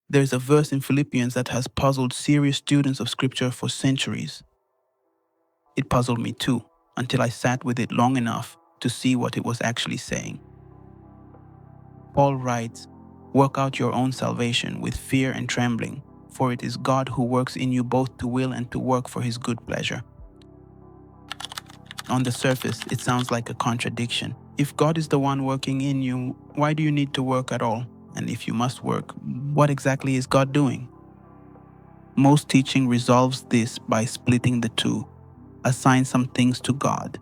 There's a verse in Philippians that has puzzled serious students of Scripture for centuries. It puzzled me too, until I sat with it long enough to see what it was actually saying. Paul writes, "Work out your own salvation with fear and trembling, for it is God who works in you both to will and to work for his good pleasure." On the surface, it sounds like a contradiction. If God is the one working in you, why do you need to work at all? And if you must work, what exactly is God doing? Most teaching resolves this by splitting the two. Assign some things to God,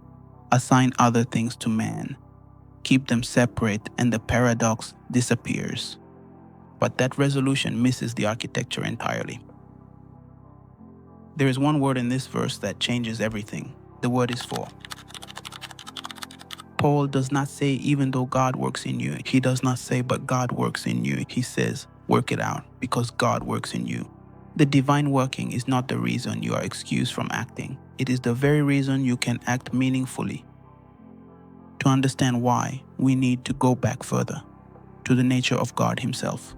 assign other things to man. Keep them separate and the paradox disappears. But that resolution misses the architecture entirely. There is one word in this verse that changes everything. The word is "for." Paul does not say, "even though God works in you." He does not say, "but God works in you." He says, "work it out because God works in you." The divine working is not the reason you are excused from acting. It is the very reason you can act meaningfully. To understand why, we need to go back further, to the nature of God himself.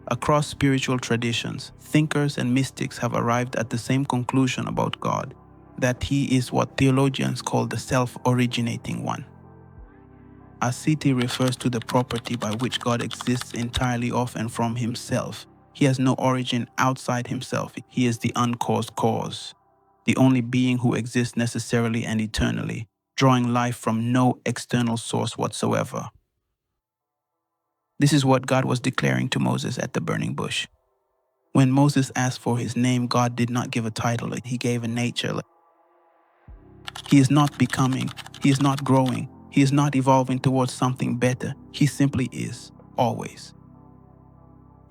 Across spiritual traditions, thinkers and mystics have arrived at the same conclusion about God, that he is what theologians call the self-originating one. Aseity refers to the property by which God exists entirely of and from himself. He has no origin outside himself. He is the uncaused cause, the only being who exists necessarily and eternally, drawing life from no external source whatsoever. This is what God was declaring to Moses at the burning bush. When Moses asked for his name, God did not give a title, he gave a nature. He is not becoming, he is not growing, he is not evolving towards something better. He simply is, always.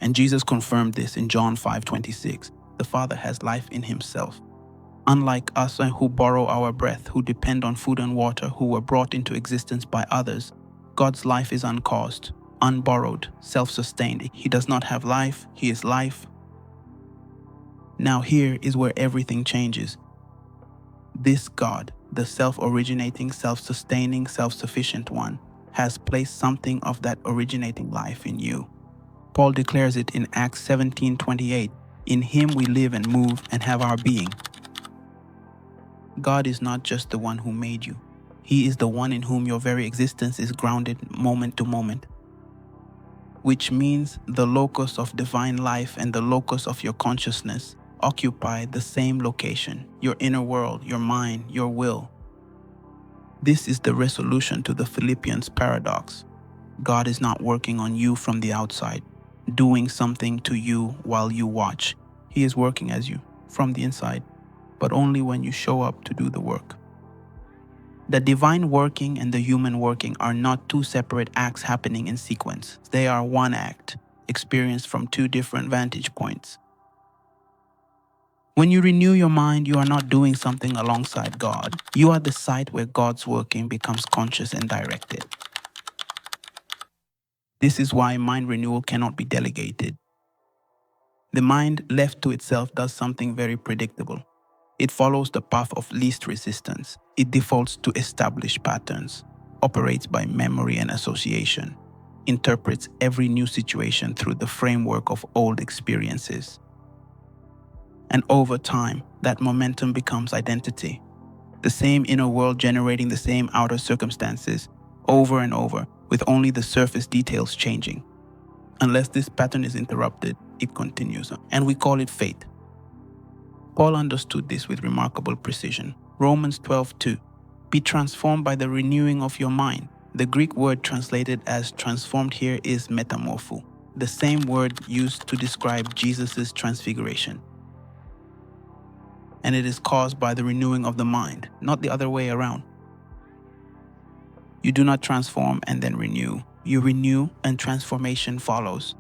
And Jesus confirmed this in John 5:26. The Father has life in himself. Unlike us who borrow our breath, who depend on food and water, who were brought into existence by others, God's life is uncaused, unborrowed, self-sustained. He does not have life, he is life. Now here is where everything changes. This God, the self-originating, self-sustaining, self-sufficient one, has placed something of that originating life in you. Paul declares it in Acts 17:28. In him we live and move and have our being. God is not just the one who made you. He is the one in whom your very existence is grounded moment to moment. Which means the locus of divine life and the locus of your consciousness occupy the same location, your inner world, your mind, your will. This is the resolution to the Philippians paradox. God is not working on you from the outside, doing something to you while you watch. He is working as you, from the inside, but only when you show up to do the work. The divine working and the human working are not two separate acts happening in sequence. They are one act, experienced from two different vantage points. When you renew your mind, you are not doing something alongside God. You are the site where God's working becomes conscious and directed. This is why mind renewal cannot be delegated. The mind left to itself does something very predictable. It follows the path of least resistance. It defaults to established patterns, operates by memory and association, interprets every new situation through the framework of old experiences. And over time, that momentum becomes identity. The same inner world generating the same outer circumstances over and over, with only the surface details changing. Unless this pattern is interrupted, it continues, and we call it fate. Paul understood this with remarkable precision. Romans 12:2. Be transformed by the renewing of your mind. The Greek word translated as transformed here is metamorpho, the same word used to describe Jesus' transfiguration. And it is caused by the renewing of the mind, not the other way around. You do not transform and then renew. You renew and transformation follows.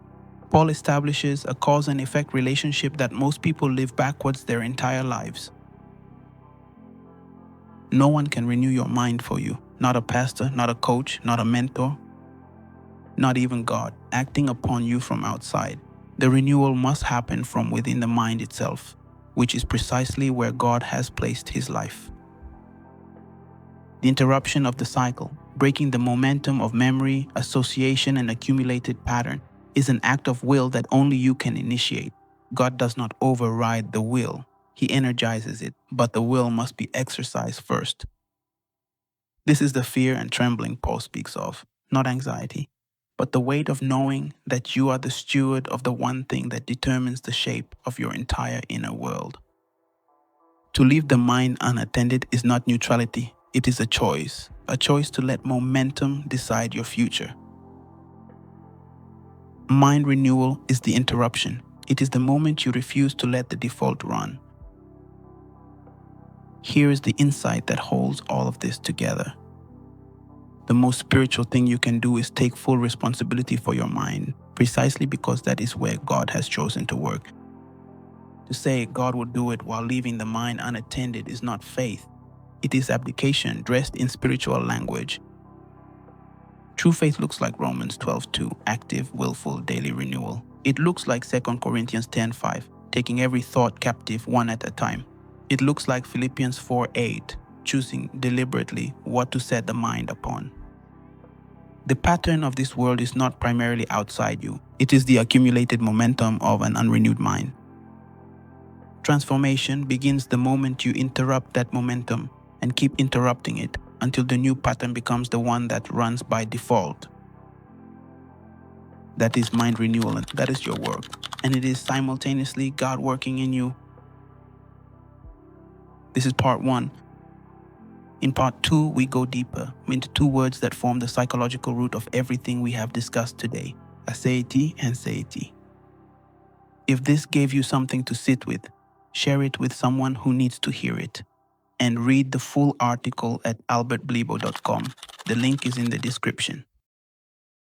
Paul establishes a cause and effect relationship that most people live backwards their entire lives. No one can renew your mind for you. Not a pastor, not a coach, not a mentor, not even God, acting upon you from outside. The renewal must happen from within the mind itself, which is precisely where God has placed his life. The interruption of the cycle, breaking the momentum of memory, association, and accumulated pattern, is an act of will that only you can initiate. God does not override the will. He energizes it, but the will must be exercised first. This is the fear and trembling Paul speaks of, not anxiety, but the weight of knowing that you are the steward of the one thing that determines the shape of your entire inner world. To leave the mind unattended is not neutrality, it is a choice to let momentum decide your future. Mind renewal is the interruption. It is the moment you refuse to let the default run. Here is the insight that holds all of this together. The most spiritual thing you can do is take full responsibility for your mind, precisely because that is where God has chosen to work. To say God will do it while leaving the mind unattended is not faith. It is abdication dressed in spiritual language. True faith looks like Romans 12:2, active, willful, daily renewal. It looks like 2 Corinthians 10:5, taking every thought captive one at a time. It looks like Philippians 4:8, choosing deliberately what to set the mind upon. The pattern of this world is not primarily outside you. It is the accumulated momentum of an unrenewed mind. Transformation begins the moment you interrupt that momentum and keep interrupting it until the new pattern becomes the one that runs by default. That is mind renewal, and that is your work. And it is simultaneously God working in you. This is part 1. In part 2, we go deeper into 2 words that form the psychological root of everything we have discussed today: aseity and satiety. If this gave you something to sit with, share it with someone who needs to hear it. And read the full article at albertblibo.com. The link is in the description.